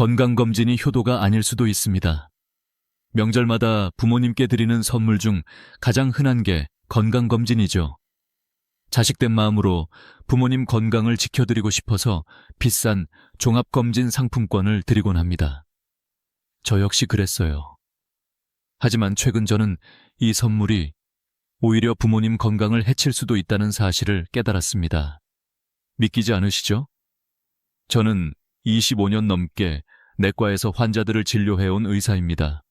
건강검진이 효도가 아닐 수도 있습니다. 명절마다 부모님께 드리는 선물 중 가장 흔한 게 건강검진이죠. 자식된 마음으로 부모님 건강을 지켜드리고 싶어서 비싼 종합검진 상품권을 드리곤 합니다. 저 역시 그랬어요. 하지만 최근 저는 이 선물이 오히려 부모님 건강을 해칠 수도 있다는 사실을 깨달았습니다. 믿기지 않으시죠? 저는 25년 넘게 내과에서 환자들을 진료해온 의사입니다.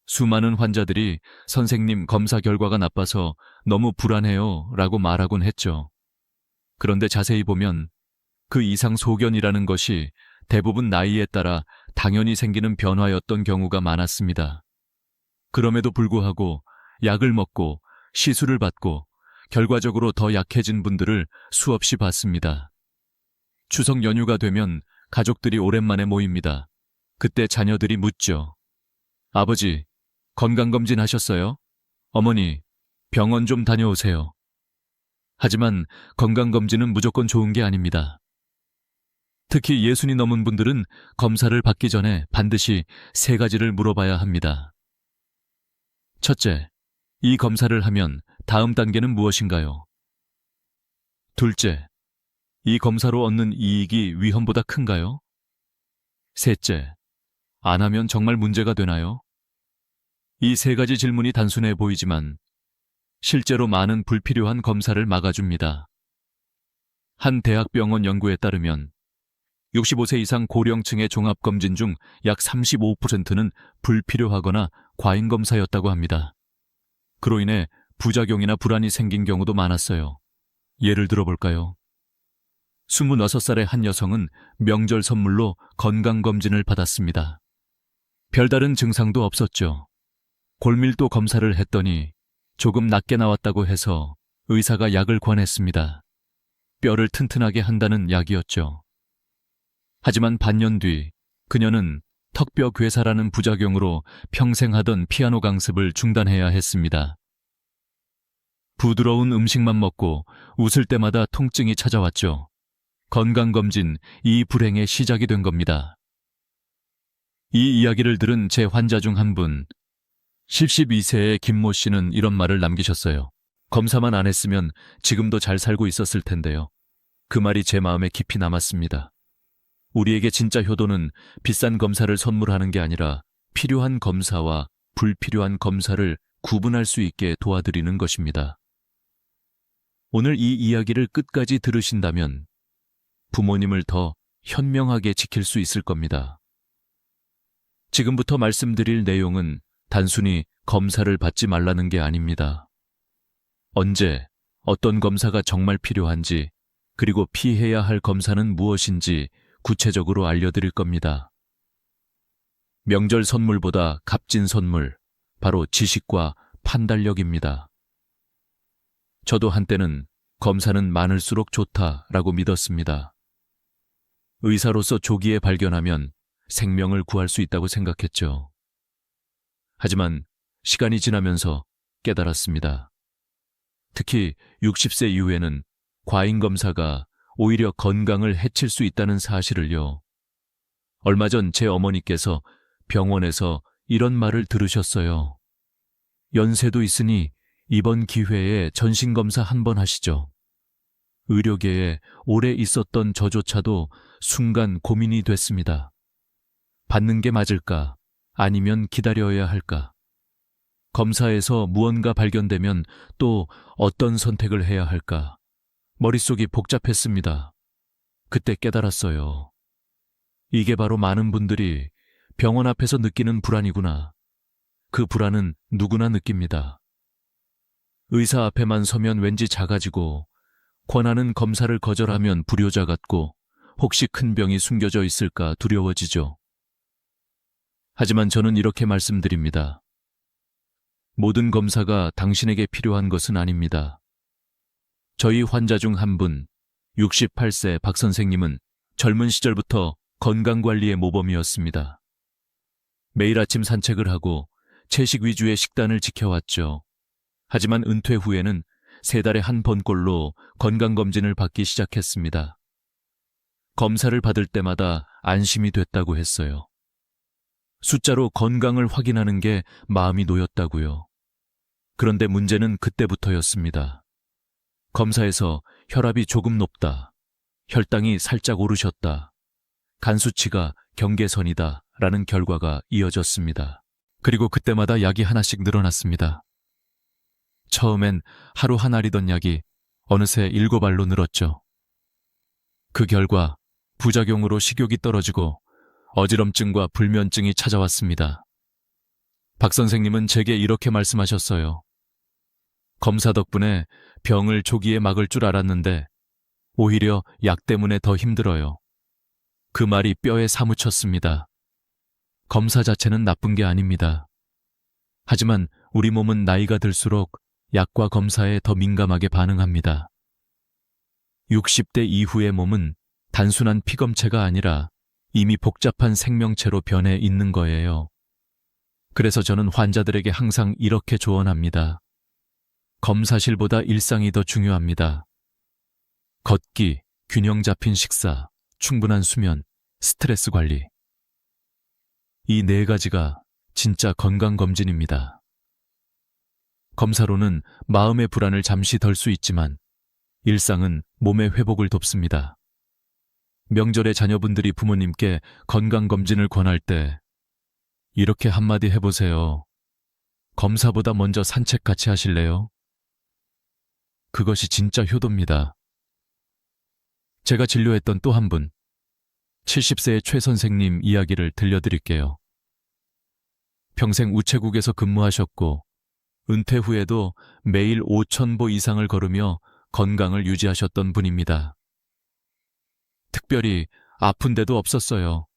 수많은 환자들이 선생님 검사 결과가 나빠서 너무 불안해요 라고 말하곤 했죠. 그런데 자세히 보면 그 이상 소견이라는 것이 대부분 나이에 따라 당연히 생기는 변화였던 경우가 많았습니다. 그럼에도 불구하고 약을 먹고 시술을 받고 결과적으로 더 약해진 분들을 수없이 봤습니다. 추석 연휴가 되면 가족들이 오랜만에 모입니다. 그때 자녀들이 묻죠. 아버지, 건강검진 하셨어요? 어머니, 병원 좀 다녀오세요. 하지만 건강검진은 무조건 좋은 게 아닙니다. 특히 60이 넘은 분들은 검사를 받기 전에 반드시 3가지를 물어봐야 합니다. 첫째, 이 검사를 하면 다음 단계는 무엇인가요? 둘째, 이 검사로 얻는 이익이 위험보다 큰가요? 셋째, 안 하면 정말 문제가 되나요? 이 3가지 질문이 단순해 보이지만 실제로 많은 불필요한 검사를 막아줍니다. 한 대학병원 연구에 따르면 65세 이상 고령층의 종합검진 중 약 35%는 불필요하거나 과잉검사였다고 합니다. 그로 인해 부작용이나 불안이 생긴 경우도 많았어요. 예를 들어볼까요? 26살의 한 여성은 명절 선물로 건강검진을 받았습니다. 별다른 증상도 없었죠. 골밀도 검사를 했더니 조금 낮게 나왔다고 해서 의사가 약을 권했습니다. 뼈를 튼튼하게 한다는 약이었죠. 하지만 반년 뒤 그녀는 턱뼈 괴사라는 부작용으로 평생 하던 피아노 강습을 중단해야 했습니다. 부드러운 음식만 먹고 웃을 때마다 통증이 찾아왔죠. 건강검진, 이 불행의 시작이 된 겁니다. 이 이야기를 들은 제 환자 중 한 분, 72세의 김모 씨는 이런 말을 남기셨어요. 검사만 안 했으면 지금도 잘 살고 있었을 텐데요. 그 말이 제 마음에 깊이 남았습니다. 우리에게 진짜 효도는 비싼 검사를 선물하는 게 아니라 필요한 검사와 불필요한 검사를 구분할 수 있게 도와드리는 것입니다. 오늘 이 이야기를 끝까지 들으신다면 부모님을 더 현명하게 지킬 수 있을 겁니다. 지금부터 말씀드릴 내용은 단순히 검사를 받지 말라는 게 아닙니다. 언제, 어떤 검사가 정말 필요한지, 그리고 피해야 할 검사는 무엇인지 구체적으로 알려드릴 겁니다. 명절 선물보다 값진 선물, 바로 지식과 판단력입니다. 저도 한때는 검사는 많을수록 좋다라고 믿었습니다. 의사로서 조기에 발견하면 생명을 구할 수 있다고 생각했죠. 하지만 시간이 지나면서 깨달았습니다. 특히 60세 이후에는 과잉검사가 오히려 건강을 해칠 수 있다는 사실을요. 얼마 전 제 어머니께서 병원에서 이런 말을 들으셨어요. 연세도 있으니 이번 기회에 전신검사 한번 하시죠. 의료계에 오래 있었던 저조차도 순간 고민이 됐습니다. 받는 게 맞을까? 아니면 기다려야 할까? 검사에서 무언가 발견되면 또 어떤 선택을 해야 할까? 머릿속이 복잡했습니다. 그때 깨달았어요. 이게 바로 많은 분들이 병원 앞에서 느끼는 불안이구나. 그 불안은 누구나 느낍니다. 의사 앞에만 서면 왠지 작아지고, 권하는 검사를 거절하면 불효자 같고, 혹시 큰 병이 숨겨져 있을까 두려워지죠. 하지만 저는 이렇게 말씀드립니다. 모든 검사가 당신에게 필요한 것은 아닙니다. 저희 환자 중 한 분, 68세 박 선생님은 젊은 시절부터 건강관리의 모범이었습니다. 매일 아침 산책을 하고 채식 위주의 식단을 지켜왔죠. 하지만 은퇴 후에는 3달에 한 번꼴로 건강검진을 받기 시작했습니다. 검사를 받을 때마다 안심이 됐다고 했어요. 숫자로 건강을 확인하는 게 마음이 놓였다고요. 그런데 문제는 그때부터였습니다. 검사에서 혈압이 조금 높다, 혈당이 살짝 오르셨다, 간 수치가 경계선이다 라는 결과가 이어졌습니다. 그리고 그때마다 약이 하나씩 늘어났습니다. 처음엔 하루 한 알이던 약이 어느새 7알로 늘었죠. 그 결과 부작용으로 식욕이 떨어지고 어지럼증과 불면증이 찾아왔습니다. 박 선생님은 제게 이렇게 말씀하셨어요. 검사 덕분에 병을 조기에 막을 줄 알았는데 오히려 약 때문에 더 힘들어요. 그 말이 뼈에 사무쳤습니다. 검사 자체는 나쁜 게 아닙니다. 하지만 우리 몸은 나이가 들수록 약과 검사에 더 민감하게 반응합니다. 60대 이후의 몸은 단순한 피검체가 아니라 이미 복잡한 생명체로 변해 있는 거예요. 그래서 저는 환자들에게 항상 이렇게 조언합니다. 검사실보다 일상이 더 중요합니다. 걷기, 균형 잡힌 식사, 충분한 수면, 스트레스 관리. 이 4가지가 진짜 건강검진입니다. 검사로는 마음의 불안을 잠시 덜 수 있지만 일상은 몸의 회복을 돕습니다. 명절에 자녀분들이 부모님께 건강검진을 권할 때 이렇게 한마디 해보세요. 검사보다 먼저 산책 같이 하실래요? 그것이 진짜 효도입니다. 제가 진료했던 또 한 분, 70세의 최 선생님 이야기를 들려드릴게요. 평생 우체국에서 근무하셨고 은퇴 후에도 매일 5,000보 이상을 걸으며 건강을 유지하셨던 분입니다. 특별히 아픈 데도 없었어요.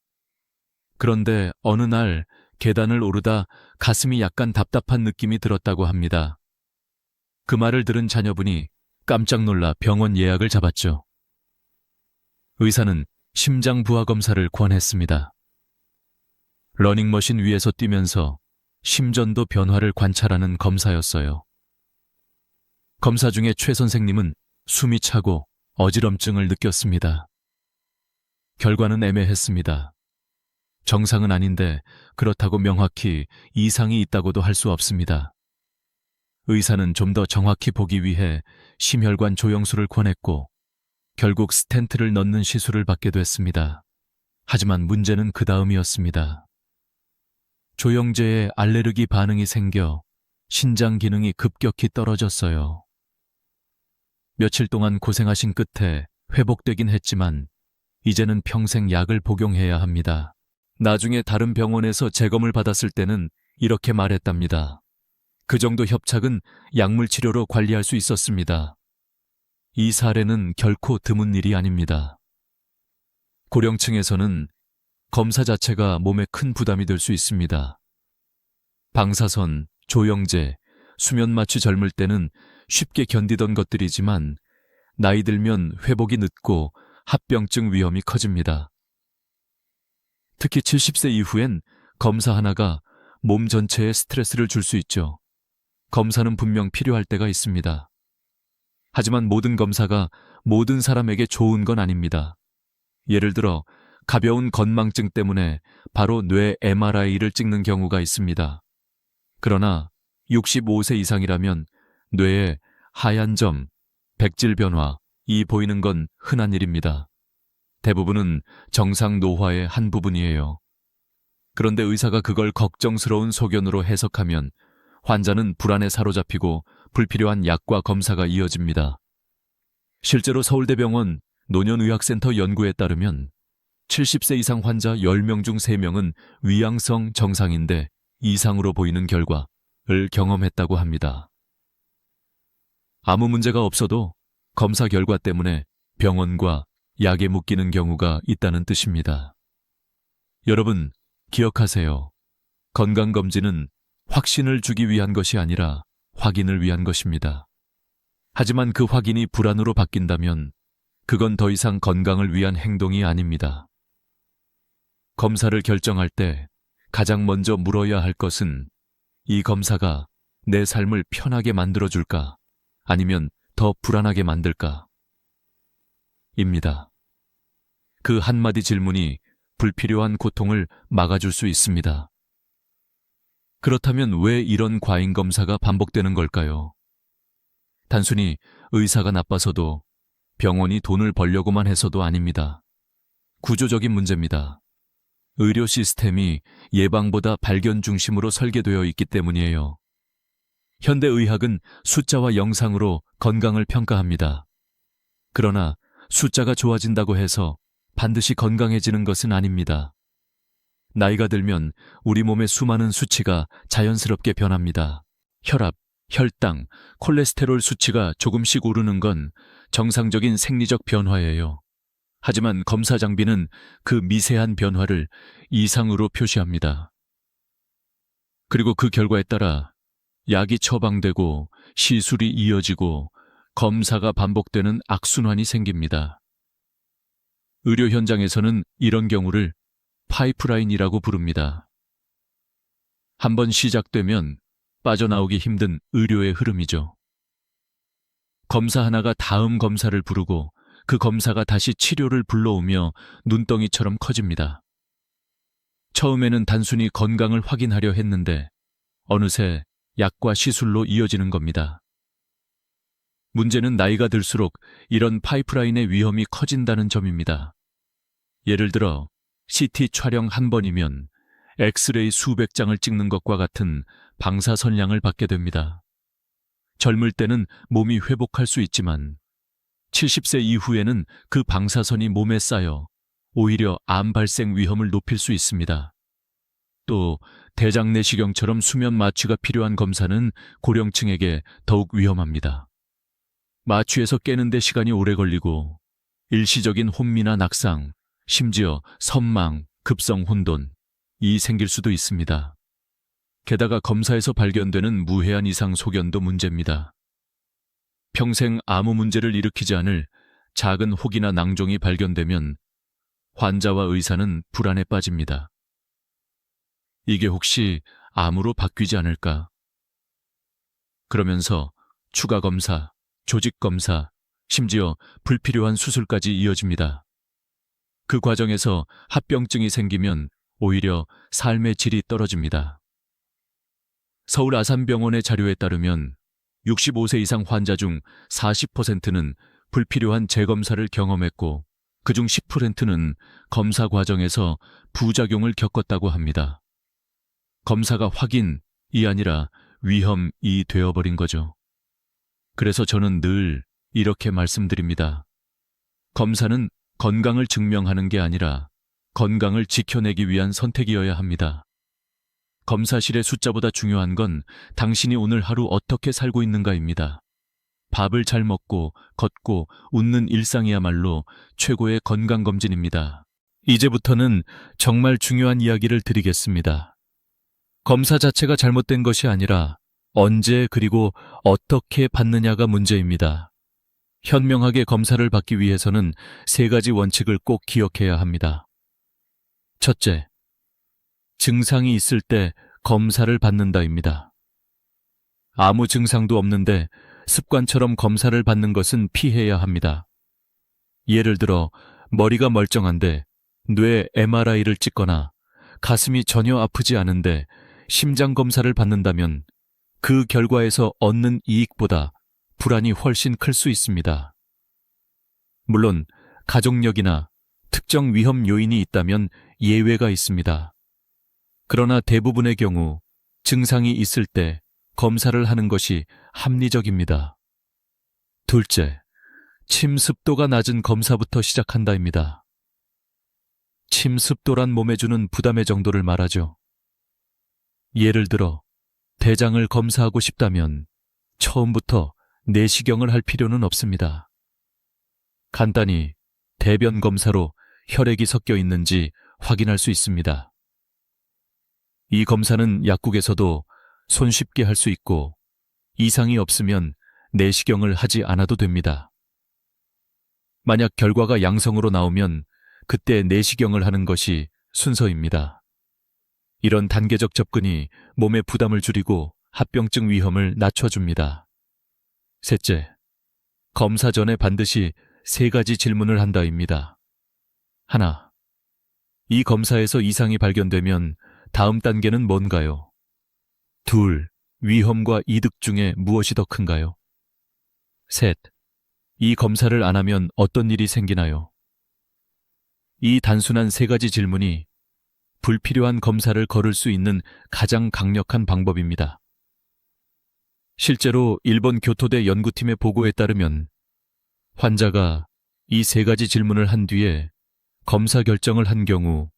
그런데 어느 날 계단을 오르다 가슴이 약간 답답한 느낌이 들었다고 합니다. 그 말을 들은 자녀분이 깜짝 놀라 병원 예약을 잡았죠. 의사는 심장 부하 검사를 권했습니다. 러닝머신 위에서 뛰면서 심전도 변화를 관찰하는 검사였어요. 검사 중에 최 선생님은 숨이 차고 어지럼증을 느꼈습니다. 결과는 애매했습니다. 정상은 아닌데 그렇다고 명확히 이상이 있다고도 할 수 없습니다. 의사는 좀 더 정확히 보기 위해 심혈관 조영술을 권했고 결국 스텐트를 넣는 시술을 받게 됐습니다. 하지만 문제는 그 다음이었습니다. 조영제에 알레르기 반응이 생겨 신장 기능이 급격히 떨어졌어요. 며칠 동안 고생하신 끝에 회복되긴 했지만 이제는 평생 약을 복용해야 합니다. 나중에 다른 병원에서 재검을 받았을 때는 이렇게 말했답니다. 그 정도 협착은 약물 치료로 관리할 수 있었습니다. 이 사례는 결코 드문 일이 아닙니다. 고령층에서는 검사 자체가 몸에 큰 부담이 될 수 있습니다. 방사선, 조영제, 수면 마취 젊을 때는 쉽게 견디던 것들이지만 나이 들면 회복이 늦고 합병증 위험이 커집니다. 특히 70세 이후엔 검사 하나가 몸 전체에 스트레스를 줄 수 있죠. 검사는 분명 필요할 때가 있습니다. 하지만 모든 검사가 모든 사람에게 좋은 건 아닙니다. 예를 들어 가벼운 건망증 때문에 바로 뇌 MRI를 찍는 경우가 있습니다. 그러나 65세 이상이라면 뇌에 하얀 점, 백질 변화이 보이는 건 흔한 일입니다. 대부분은 정상 노화의 한 부분이에요. 그런데 의사가 그걸 걱정스러운 소견으로 해석하면 환자는 불안에 사로잡히고 불필요한 약과 검사가 이어집니다. 실제로 서울대병원 노년의학센터 연구에 따르면 70세 이상 환자 10명 중 3명은 위양성 정상인데 이상으로 보이는 결과를 경험했다고 합니다. 아무 문제가 없어도 검사 결과 때문에 병원과 약에 묶이는 경우가 있다는 뜻입니다. 여러분, 기억하세요. 건강검진은 확신을 주기 위한 것이 아니라 확인을 위한 것입니다. 하지만 그 확인이 불안으로 바뀐다면 그건 더 이상 건강을 위한 행동이 아닙니다. 검사를 결정할 때 가장 먼저 물어야 할 것은 이 검사가 내 삶을 편하게 만들어줄까 아니면 더 불안하게 만들까? 입니다. 그 한마디 질문이 불필요한 고통을 막아줄 수 있습니다. 그렇다면 왜 이런 과잉 검사가 반복되는 걸까요? 단순히 의사가 나빠서도 병원이 돈을 벌려고만 해서도 아닙니다. 구조적인 문제입니다. 의료 시스템이 예방보다 발견 중심으로 설계되어 있기 때문이에요. 현대의학은 숫자와 영상으로 건강을 평가합니다. 그러나 숫자가 좋아진다고 해서 반드시 건강해지는 것은 아닙니다. 나이가 들면 우리 몸의 수많은 수치가 자연스럽게 변합니다. 혈압, 혈당, 콜레스테롤 수치가 조금씩 오르는 건 정상적인 생리적 변화예요. 하지만 검사 장비는 그 미세한 변화를 이상으로 표시합니다. 그리고 그 결과에 따라 약이 처방되고 시술이 이어지고 검사가 반복되는 악순환이 생깁니다. 의료 현장에서는 이런 경우를 파이프라인이라고 부릅니다. 한번 시작되면 빠져나오기 힘든 의료의 흐름이죠. 검사 하나가 다음 검사를 부르고 그 검사가 다시 치료를 불러오며 눈덩이처럼 커집니다. 처음에는 단순히 건강을 확인하려 했는데 어느새 약과 시술로 이어지는 겁니다. 문제는 나이가 들수록 이런 파이프라인의 위험이 커진다는 점입니다. 예를 들어 CT 촬영 한 번이면 엑스레이 수백 장을 찍는 것과 같은 방사선량을 받게 됩니다. 젊을 때는 몸이 회복할 수 있지만 70세 이후에는 그 방사선이 몸에 쌓여 오히려 암 발생 위험을 높일 수 있습니다. 또 대장 내시경처럼 수면 마취가 필요한 검사는 고령층에게 더욱 위험합니다. 마취에서 깨는 데 시간이 오래 걸리고 일시적인 혼미나 낙상, 심지어 선망, 급성 혼돈이 생길 수도 있습니다. 게다가 검사에서 발견되는 무해한 이상 소견도 문제입니다. 평생 아무 문제를 일으키지 않을 작은 혹이나 낭종이 발견되면 환자와 의사는 불안에 빠집니다. 이게 혹시 암으로 바뀌지 않을까? 그러면서 추가 검사, 조직 검사, 심지어 불필요한 수술까지 이어집니다. 그 과정에서 합병증이 생기면 오히려 삶의 질이 떨어집니다. 서울 아산병원의 자료에 따르면 65세 이상 환자 중 40%는 불필요한 재검사를 경험했고 그중 10%는 검사 과정에서 부작용을 겪었다고 합니다. 검사가 확인이 아니라 위험이 되어버린 거죠. 그래서 저는 늘 이렇게 말씀드립니다. 검사는 건강을 증명하는 게 아니라 건강을 지켜내기 위한 선택이어야 합니다. 검사실의 숫자보다 중요한 건 당신이 오늘 하루 어떻게 살고 있는가입니다. 밥을 잘 먹고 걷고 웃는 일상이야말로 최고의 건강검진입니다. 이제부터는 정말 중요한 이야기를 드리겠습니다. 검사 자체가 잘못된 것이 아니라 언제 그리고 어떻게 받느냐가 문제입니다. 현명하게 검사를 받기 위해서는 3가지 원칙을 꼭 기억해야 합니다. 첫째, 증상이 있을 때 검사를 받는다입니다. 아무 증상도 없는데 습관처럼 검사를 받는 것은 피해야 합니다. 예를 들어 머리가 멀쩡한데 뇌 MRI를 찍거나 가슴이 전혀 아프지 않은데 심장 검사를 받는다면 그 결과에서 얻는 이익보다 불안이 훨씬 클 수 있습니다. 물론 가족력이나 특정 위험 요인이 있다면 예외가 있습니다. 그러나 대부분의 경우 증상이 있을 때 검사를 하는 것이 합리적입니다. 둘째, 침습도가 낮은 검사부터 시작한다입니다. 침습도란 몸에 주는 부담의 정도를 말하죠. 예를 들어 대장을 검사하고 싶다면 처음부터 내시경을 할 필요는 없습니다. 간단히 대변 검사로 혈액이 섞여 있는지 확인할 수 있습니다. 이 검사는 약국에서도 손쉽게 할 수 있고 이상이 없으면 내시경을 하지 않아도 됩니다. 만약 결과가 양성으로 나오면 그때 내시경을 하는 것이 순서입니다. 이런 단계적 접근이 몸의 부담을 줄이고 합병증 위험을 낮춰줍니다. 셋째, 검사 전에 반드시 3가지 질문을 한다입니다. 하나, 이 검사에서 이상이 발견되면 다음 단계는 뭔가요? 둘, 위험과 이득 중에 무엇이 더 큰가요? 셋, 이 검사를 안 하면 어떤 일이 생기나요? 이 단순한 세 가지 질문이 불필요한 검사를 거를 수 있는 가장 강력한 방법입니다. 실제로 일본 교토대 연구팀의 보고에 따르면 환자가 이 세 가지 질문을 한 뒤에 검사 결정을 한 경우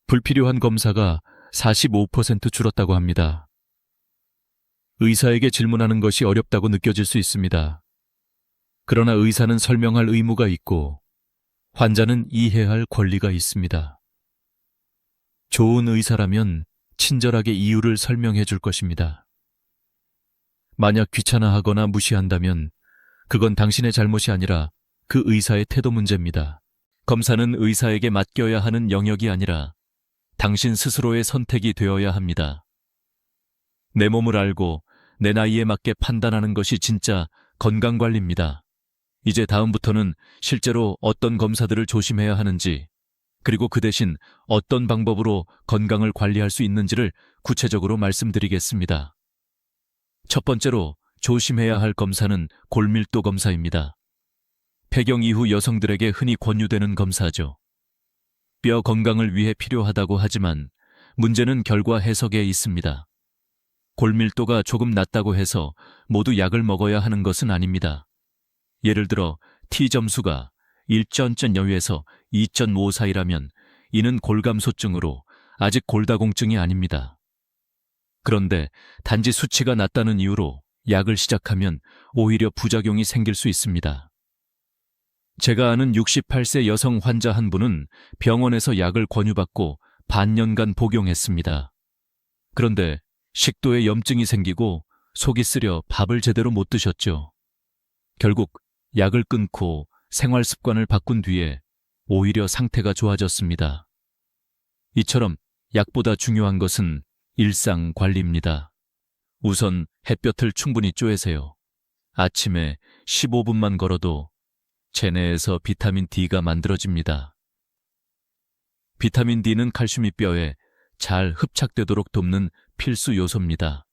불필요한 검사가 45% 줄었다고 합니다. 의사에게 질문하는 것이 어렵다고 느껴질 수 있습니다. 그러나 의사는 설명할 의무가 있고 환자는 이해할 권리가 있습니다. 좋은 의사라면 친절하게 이유를 설명해 줄 것입니다. 만약 귀찮아하거나 무시한다면 그건 당신의 잘못이 아니라 그 의사의 태도 문제입니다. 검사는 의사에게 맡겨야 하는 영역이 아니라 당신 스스로의 선택이 되어야 합니다. 내 몸을 알고 내 나이에 맞게 판단하는 것이 진짜 건강관리입니다. 이제 다음부터는 실제로 어떤 검사들을 조심해야 하는지, 그리고 그 대신 어떤 방법으로 건강을 관리할 수 있는지를 구체적으로 말씀드리겠습니다. 첫 번째로 조심해야 할 검사는 골밀도 검사입니다. 폐경 이후 여성들에게 흔히 권유되는 검사죠. 뼈 건강을 위해 필요하다고 하지만 문제는 결과 해석에 있습니다. 골밀도가 조금 낮다고 해서 모두 약을 먹어야 하는 것은 아닙니다. 예를 들어 T점수가 1.0에서 2.5 사이라면 이는 골감소증으로 아직 골다공증이 아닙니다. 그런데 단지 수치가 낮다는 이유로 약을 시작하면 오히려 부작용이 생길 수 있습니다. 제가 아는 68세 여성 환자 한 분은 병원에서 약을 권유받고 반년간 복용했습니다. 그런데 식도에 염증이 생기고 속이 쓰려 밥을 제대로 못 드셨죠. 결국 약을 끊고 생활 습관을 바꾼 뒤에 오히려 상태가 좋아졌습니다. 이처럼 약보다 중요한 것은 일상 관리입니다. 우선 햇볕을 충분히 쬐세요. 아침에 15분만 걸어도 체내에서 비타민 D가 만들어집니다. 비타민 D는 칼슘이 뼈에 잘 흡착되도록 돕는 필수 요소입니다.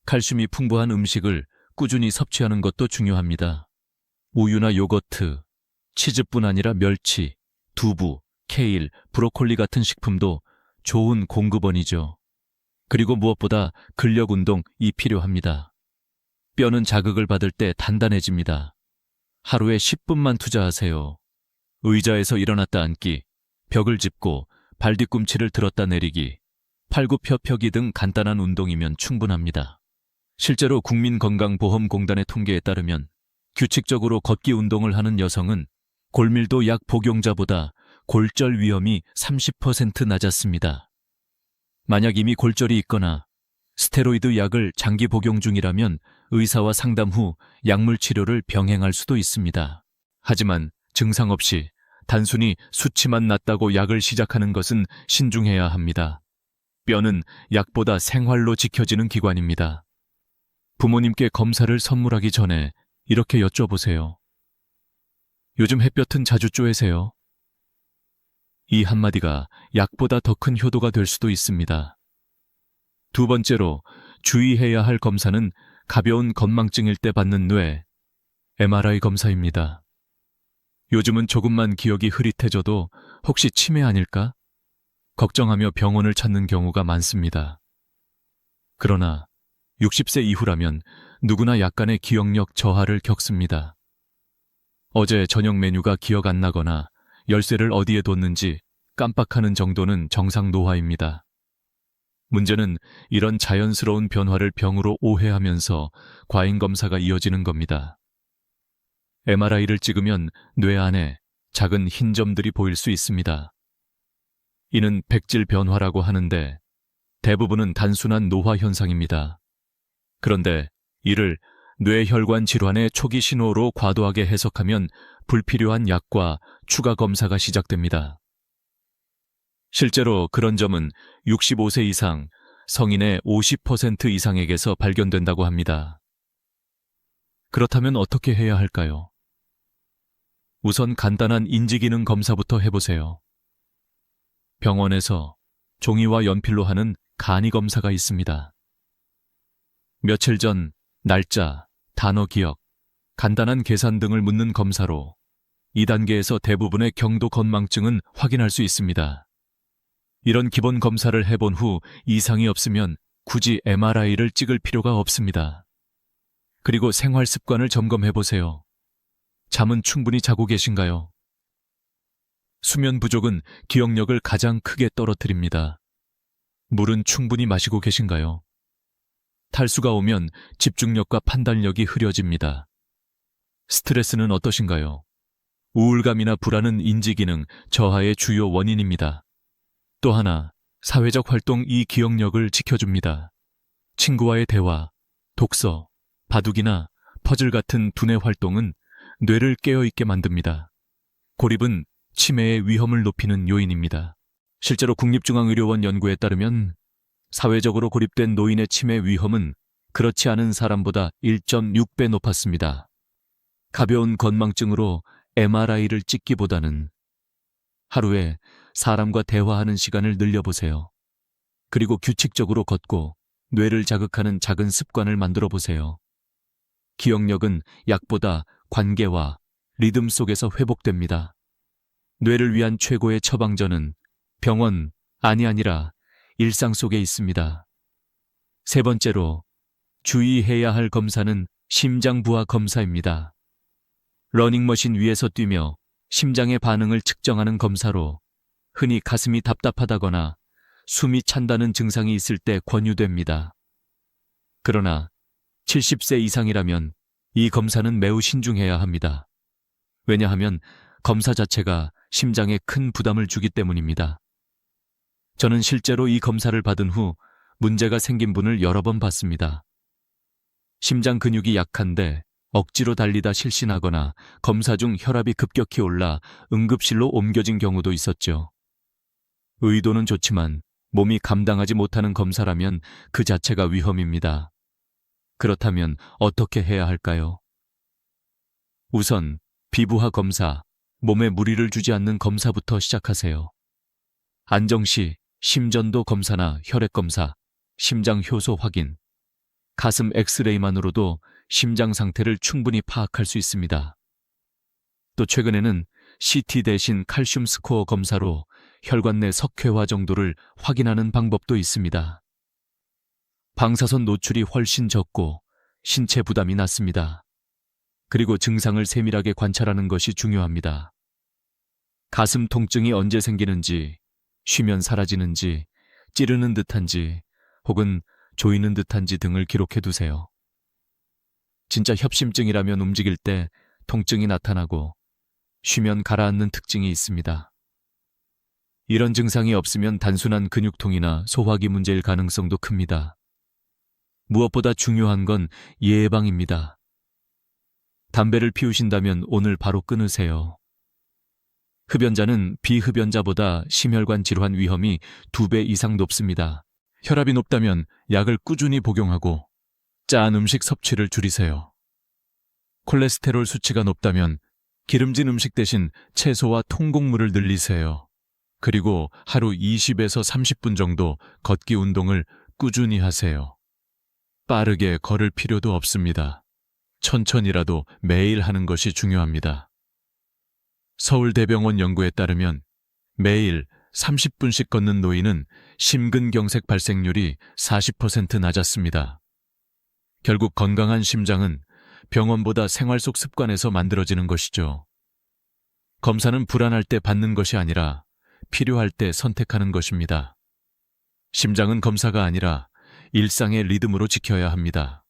칼슘이 풍부한 음식을 꾸준히 섭취하는 것도 중요합니다. 우유나 요거트, 치즈뿐 아니라 멸치, 두부, 케일, 브로콜리 같은 식품도 좋은 공급원이죠. 그리고 무엇보다 근력 운동이 필요합니다. 뼈는 자극을 받을 때 단단해집니다. 하루에 10분만 투자하세요. 의자에서 일어났다 앉기, 벽을 짚고 발 뒤꿈치를 들었다 내리기, 팔굽혀펴기 등 간단한 운동이면 충분합니다. 실제로 국민건강보험공단의 통계에 따르면 규칙적으로 걷기 운동을 하는 여성은 골밀도 약 복용자보다 골절 위험이 30% 낮았습니다. 만약 이미 골절이 있거나 스테로이드 약을 장기 복용 중이라면 의사와 상담 후 약물 치료를 병행할 수도 있습니다. 하지만 증상 없이 단순히 수치만 낮다고 약을 시작하는 것은 신중해야 합니다. 뼈는 약보다 생활로 지켜지는 기관입니다. 부모님께 검사를 선물하기 전에 이렇게 여쭤보세요. 요즘 햇볕은 자주 쬐세요? 이 한마디가 약보다 더 큰 효도가 될 수도 있습니다. 두 번째로 주의해야 할 검사는 가벼운 건망증일 때 받는 뇌, MRI 검사입니다. 요즘은 조금만 기억이 흐릿해져도 혹시 치매 아닐까? 걱정하며 병원을 찾는 경우가 많습니다. 그러나 60세 이후라면 누구나 약간의 기억력 저하를 겪습니다. 어제 저녁 메뉴가 기억 안 나거나 열쇠를 어디에 뒀는지 깜빡하는 정도는 정상 노화입니다. 문제는 이런 자연스러운 변화를 병으로 오해하면서 과잉 검사가 이어지는 겁니다. MRI를 찍으면 뇌 안에 작은 흰 점들이 보일 수 있습니다. 이는 백질 변화라고 하는데 대부분은 단순한 노화 현상입니다. 그런데 이를 뇌혈관 질환의 초기 신호로 과도하게 해석하면 불필요한 약과 추가 검사가 시작됩니다. 실제로 그런 점은 65세 이상, 성인의 50% 이상에게서 발견된다고 합니다. 그렇다면 어떻게 해야 할까요? 우선 간단한 인지기능 검사부터 해보세요. 병원에서 종이와 연필로 하는 간이 검사가 있습니다. 며칠 전 날짜, 단어 기억, 간단한 계산 등을 묻는 검사로 2단계에서 대부분의 경도 건망증은 확인할 수 있습니다. 이런 기본 검사를 해본 후 이상이 없으면 굳이 MRI를 찍을 필요가 없습니다. 그리고 생활 습관을 점검해 보세요. 잠은 충분히 자고 계신가요? 수면 부족은 기억력을 가장 크게 떨어뜨립니다. 물은 충분히 마시고 계신가요? 탈수가 오면 집중력과 판단력이 흐려집니다. 스트레스는 어떠신가요? 우울감이나 불안은 인지기능 저하의 주요 원인입니다. 또 하나, 사회적 활동이 기억력을 지켜줍니다. 친구와의 대화, 독서, 바둑이나 퍼즐 같은 두뇌 활동은 뇌를 깨어있게 만듭니다. 고립은 치매의 위험을 높이는 요인입니다. 실제로 국립중앙의료원 연구에 따르면 사회적으로 고립된 노인의 치매 위험은 그렇지 않은 사람보다 1.6배 높았습니다. 가벼운 건망증으로 MRI를 찍기보다는 하루에 사람과 대화하는 시간을 늘려보세요. 그리고 규칙적으로 걷고 뇌를 자극하는 작은 습관을 만들어 보세요. 기억력은 약보다 관계와 리듬 속에서 회복됩니다. 뇌를 위한 최고의 처방전은 병원이 아니라 일상 속에 있습니다. 세 번째로 주의해야 할 검사는 심장부하 검사입니다. 러닝머신 위에서 뛰며 심장의 반응을 측정하는 검사로 흔히 가슴이 답답하다거나 숨이 찬다는 증상이 있을 때 권유됩니다. 그러나 70세 이상이라면 이 검사는 매우 신중해야 합니다. 왜냐하면 검사 자체가 심장에 큰 부담을 주기 때문입니다. 저는 실제로 이 검사를 받은 후 문제가 생긴 분을 여러 번 봤습니다. 심장 근육이 약한데 억지로 달리다 실신하거나 검사 중 혈압이 급격히 올라 응급실로 옮겨진 경우도 있었죠. 의도는 좋지만 몸이 감당하지 못하는 검사라면 그 자체가 위험입니다. 그렇다면 어떻게 해야 할까요? 우선 비부하 검사, 몸에 무리를 주지 않는 검사부터 시작하세요. 안정시 심전도 검사나 혈액 검사, 심장 효소 확인, 가슴 엑스레이만으로도 심장 상태를 충분히 파악할 수 있습니다. 또 최근에는 CT 대신 칼슘 스코어 검사로 혈관 내 석회화 정도를 확인하는 방법도 있습니다. 방사선 노출이 훨씬 적고 신체 부담이 낮습니다. 그리고 증상을 세밀하게 관찰하는 것이 중요합니다. 가슴 통증이 언제 생기는지, 쉬면 사라지는지, 찌르는 듯한지, 혹은 조이는 듯한지 등을 기록해 두세요. 진짜 협심증이라면 움직일 때 통증이 나타나고 쉬면 가라앉는 특징이 있습니다. 이런 증상이 없으면 단순한 근육통이나 소화기 문제일 가능성도 큽니다. 무엇보다 중요한 건 예방입니다. 담배를 피우신다면 오늘 바로 끊으세요. 흡연자는 비흡연자보다 심혈관 질환 위험이 2배 이상 높습니다. 혈압이 높다면 약을 꾸준히 복용하고 짜은 음식 섭취를 줄이세요. 콜레스테롤 수치가 높다면 기름진 음식 대신 채소와 통곡물을 늘리세요. 그리고 하루 20에서 30분 정도 걷기 운동을 꾸준히 하세요. 빠르게 걸을 필요도 없습니다. 천천히라도 매일 하는 것이 중요합니다. 서울대병원 연구에 따르면 매일 30분씩 걷는 노인은 심근경색 발생률이 40% 낮았습니다. 결국 건강한 심장은 병원보다 생활 속 습관에서 만들어지는 것이죠. 검사는 불안할 때 받는 것이 아니라 필요할 때 선택하는 것입니다. 심장은 검사가 아니라 일상의 리듬으로 지켜야 합니다.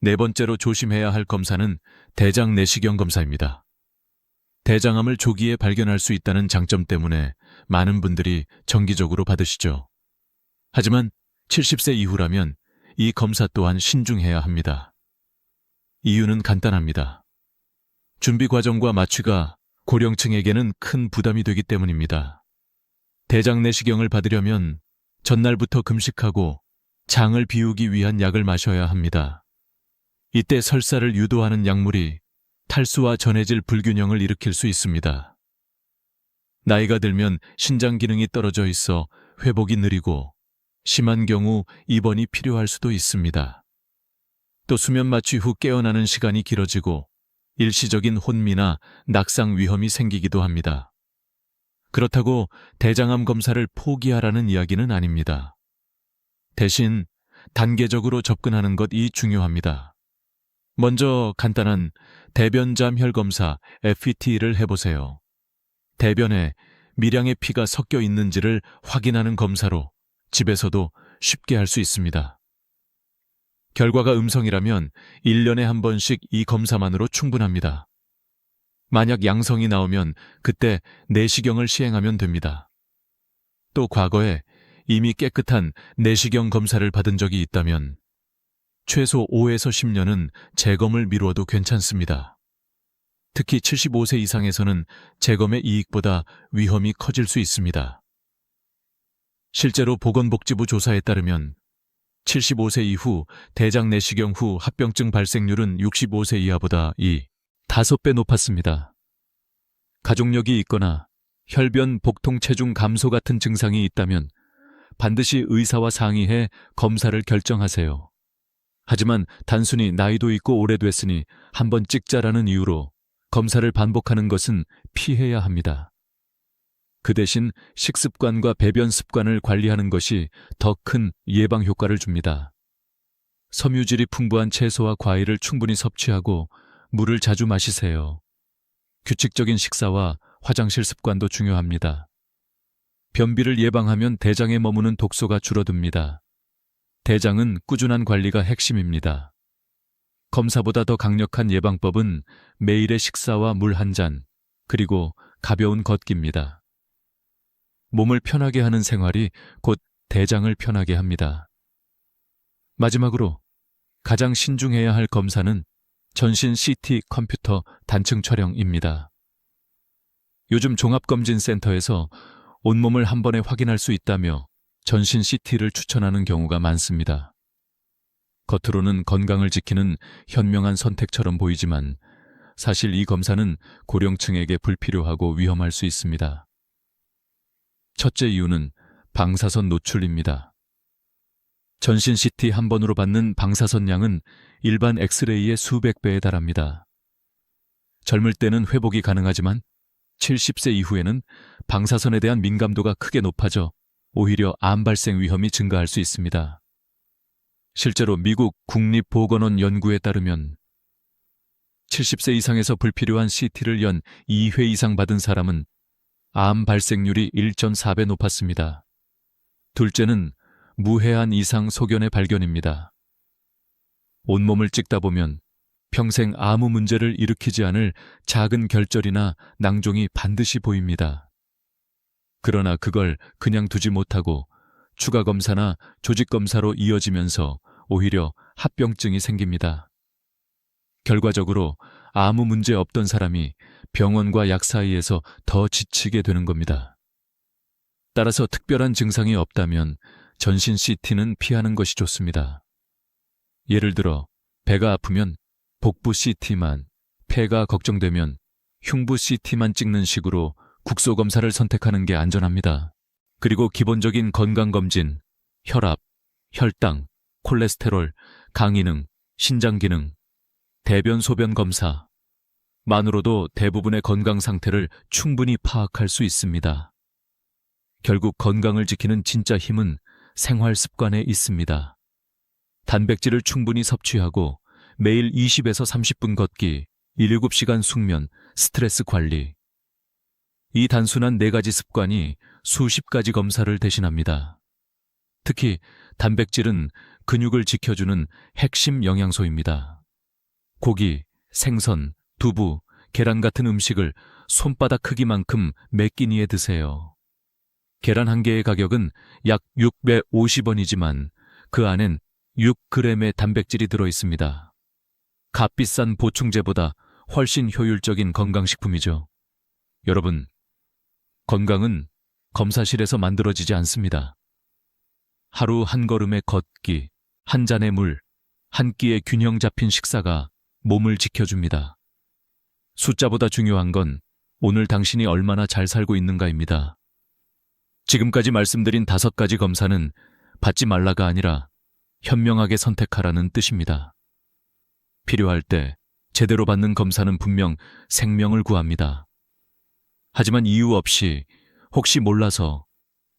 네 번째로 조심해야 할 검사는 대장 내시경 검사입니다. 대장암을 조기에 발견할 수 있다는 장점 때문에 많은 분들이 정기적으로 받으시죠. 하지만 70세 이후라면 이 검사 또한 신중해야 합니다. 이유는 간단합니다. 준비 과정과 마취가 고령층에게는 큰 부담이 되기 때문입니다. 대장 내시경을 받으려면 전날부터 금식하고 장을 비우기 위한 약을 마셔야 합니다. 이때 설사를 유도하는 약물이 탈수와 전해질 불균형을 일으킬 수 있습니다. 나이가 들면 신장 기능이 떨어져 있어 회복이 느리고 심한 경우 입원이 필요할 수도 있습니다. 또 수면 마취 후 깨어나는 시간이 길어지고 일시적인 혼미나 낙상 위험이 생기기도 합니다. 그렇다고 대장암 검사를 포기하라는 이야기는 아닙니다. 대신 단계적으로 접근하는 것이 중요합니다. 먼저 간단한 대변잠 혈검사 FET를 해보세요. 대변에 미량의 피가 섞여 있는지를 확인하는 검사로 집에서도 쉽게 할 수 있습니다. 결과가 음성이라면 1년에 한 번씩 이 검사만으로 충분합니다. 만약 양성이 나오면 그때 내시경을 시행하면 됩니다. 또 과거에 이미 깨끗한 내시경 검사를 받은 적이 있다면 최소 5에서 10년은 재검을 미루어도 괜찮습니다. 특히 75세 이상에서는 재검의 이익보다 위험이 커질 수 있습니다. 실제로 보건복지부 조사에 따르면 75세 이후 대장 내시경 후 합병증 발생률은 65세 이하보다 5배 높았습니다. 가족력이 있거나 혈변 복통 체중 감소 같은 증상이 있다면 반드시 의사와 상의해 검사를 결정하세요. 하지만 단순히 나이도 있고 오래됐으니 한번 찍자라는 이유로 검사를 반복하는 것은 피해야 합니다. 그 대신 식습관과 배변 습관을 관리하는 것이 더 큰 예방 효과를 줍니다. 섬유질이 풍부한 채소와 과일을 충분히 섭취하고 물을 자주 마시세요. 규칙적인 식사와 화장실 습관도 중요합니다. 변비를 예방하면 대장에 머무는 독소가 줄어듭니다. 대장은 꾸준한 관리가 핵심입니다. 검사보다 더 강력한 예방법은 매일의 식사와 물 한 잔, 그리고 가벼운 걷기입니다. 몸을 편하게 하는 생활이 곧 대장을 편하게 합니다. 마지막으로 가장 신중해야 할 검사는 전신 CT 컴퓨터 단층 촬영입니다. 요즘 종합검진센터에서 온몸을 한 번에 확인할 수 있다며 전신 CT를 추천하는 경우가 많습니다. 겉으로는 건강을 지키는 현명한 선택처럼 보이지만 사실 이 검사는 고령층에게 불필요하고 위험할 수 있습니다. 첫째 이유는 방사선 노출입니다. 전신 CT 한 번으로 받는 방사선 양은 일반 엑스레이의 수백 배에 달합니다. 젊을 때는 회복이 가능하지만 70세 이후에는 방사선에 대한 민감도가 크게 높아져 오히려 암 발생 위험이 증가할 수 있습니다. 실제로 미국 국립보건원 연구에 따르면 70세 이상에서 불필요한 CT를 연 2회 이상 받은 사람은 암 발생률이 1.4배 높았습니다. 둘째는 무해한 이상 소견의 발견입니다. 온몸을 찍다 보면 평생 아무 문제를 일으키지 않을 작은 결절이나 낭종이 반드시 보입니다. 그러나 그걸 그냥 두지 못하고 추가 검사나 조직 검사로 이어지면서 오히려 합병증이 생깁니다. 결과적으로 아무 문제 없던 사람이 병원과 약 사이에서 더 지치게 되는 겁니다. 따라서 특별한 증상이 없다면 전신 CT는 피하는 것이 좋습니다. 예를 들어 배가 아프면 복부 CT만, 폐가 걱정되면 흉부 CT만 찍는 식으로 국소검사를 선택하는 게 안전합니다. 그리고 기본적인 건강검진, 혈압, 혈당, 콜레스테롤, 강기능, 신장기능, 대변 소변 검사만으로도 대부분의 건강 상태를 충분히 파악할 수 있습니다. 결국 건강을 지키는 진짜 힘은 생활 습관에 있습니다. 단백질을 충분히 섭취하고 매일 20에서 30분 걷기, 7시간 숙면, 스트레스 관리. 이 단순한 4가지 습관이 수십 가지 검사를 대신합니다. 특히 단백질은 근육을 지켜주는 핵심 영양소입니다. 고기, 생선, 두부, 계란 같은 음식을 손바닥 크기만큼 몇 끼니에 드세요. 계란 한 개의 가격은 약 650원이지만 그 안엔 6g의 단백질이 들어있습니다. 값비싼 보충제보다 훨씬 효율적인 건강식품이죠. 여러분, 건강은 검사실에서 만들어지지 않습니다. 하루 한 걸음의 걷기, 한 잔의 물, 한 끼의 균형 잡힌 식사가 몸을 지켜줍니다. 숫자보다 중요한 건 오늘 당신이 얼마나 잘 살고 있는가입니다. 지금까지 말씀드린 5가지 검사는 받지 말라가 아니라 현명하게 선택하라는 뜻입니다. 필요할 때 제대로 받는 검사는 분명 생명을 구합니다. 하지만 이유 없이 혹시 몰라서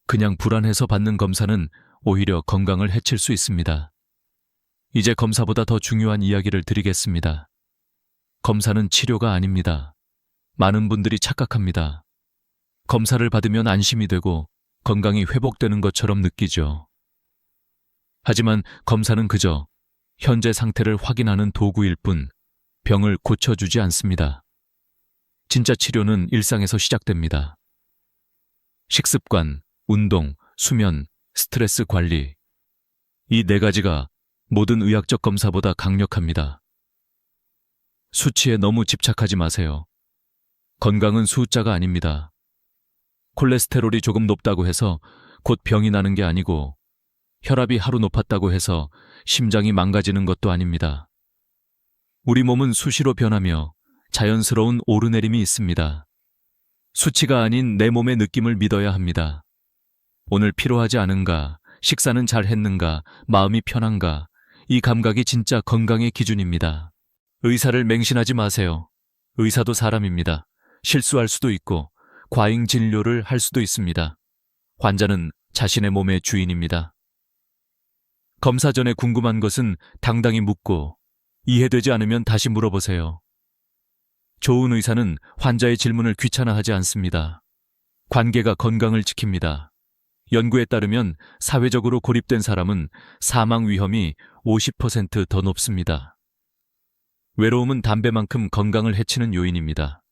그냥 불안해서 받는 검사는 오히려 건강을 해칠 수 있습니다. 이제 검사보다 더 중요한 이야기를 드리겠습니다. 검사는 치료가 아닙니다. 많은 분들이 착각합니다. 검사를 받으면 안심이 되고 건강이 회복되는 것처럼 느끼죠. 하지만 검사는 그저 현재 상태를 확인하는 도구일 뿐 병을 고쳐주지 않습니다. 진짜 치료는 일상에서 시작됩니다. 식습관, 운동, 수면, 스트레스 관리. 이 4가지가 모든 의학적 검사보다 강력합니다. 수치에 너무 집착하지 마세요. 건강은 숫자가 아닙니다. 콜레스테롤이 조금 높다고 해서 곧 병이 나는 게 아니고 혈압이 하루 높았다고 해서 심장이 망가지는 것도 아닙니다. 우리 몸은 수시로 변하며 자연스러운 오르내림이 있습니다. 수치가 아닌 내 몸의 느낌을 믿어야 합니다. 오늘 피로하지 않은가, 식사는 잘 했는가, 마음이 편한가, 이 감각이 진짜 건강의 기준입니다. 의사를 맹신하지 마세요. 의사도 사람입니다. 실수할 수도 있고 과잉 진료를 할 수도 있습니다. 환자는 자신의 몸의 주인입니다. 검사 전에 궁금한 것은 당당히 묻고 이해되지 않으면 다시 물어보세요. 좋은 의사는 환자의 질문을 귀찮아하지 않습니다. 관계가 건강을 지킵니다. 연구에 따르면 사회적으로 고립된 사람은 사망 위험이 50% 더 높습니다. 외로움은 담배만큼 건강을 해치는 요인입니다.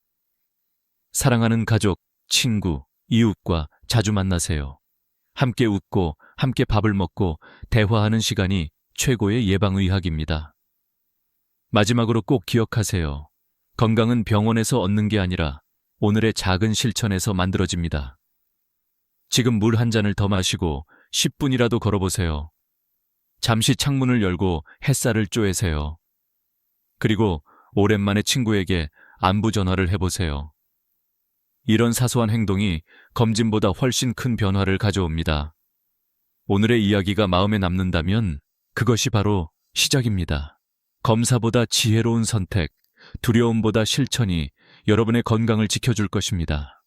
사랑하는 가족, 친구, 이웃과 자주 만나세요. 함께 웃고 함께 밥을 먹고 대화하는 시간이 최고의 예방의학입니다. 마지막으로 꼭 기억하세요. 건강은 병원에서 얻는 게 아니라 오늘의 작은 실천에서 만들어집니다. 지금 물 한 잔을 더 마시고 10분이라도 걸어보세요. 잠시 창문을 열고 햇살을 쬐세요. 그리고 오랜만에 친구에게 안부 전화를 해보세요. 이런 사소한 행동이 검진보다 훨씬 큰 변화를 가져옵니다. 오늘의 이야기가 마음에 남는다면 그것이 바로 시작입니다. 검사보다 지혜로운 선택, 두려움보다 실천이 여러분의 건강을 지켜줄 것입니다.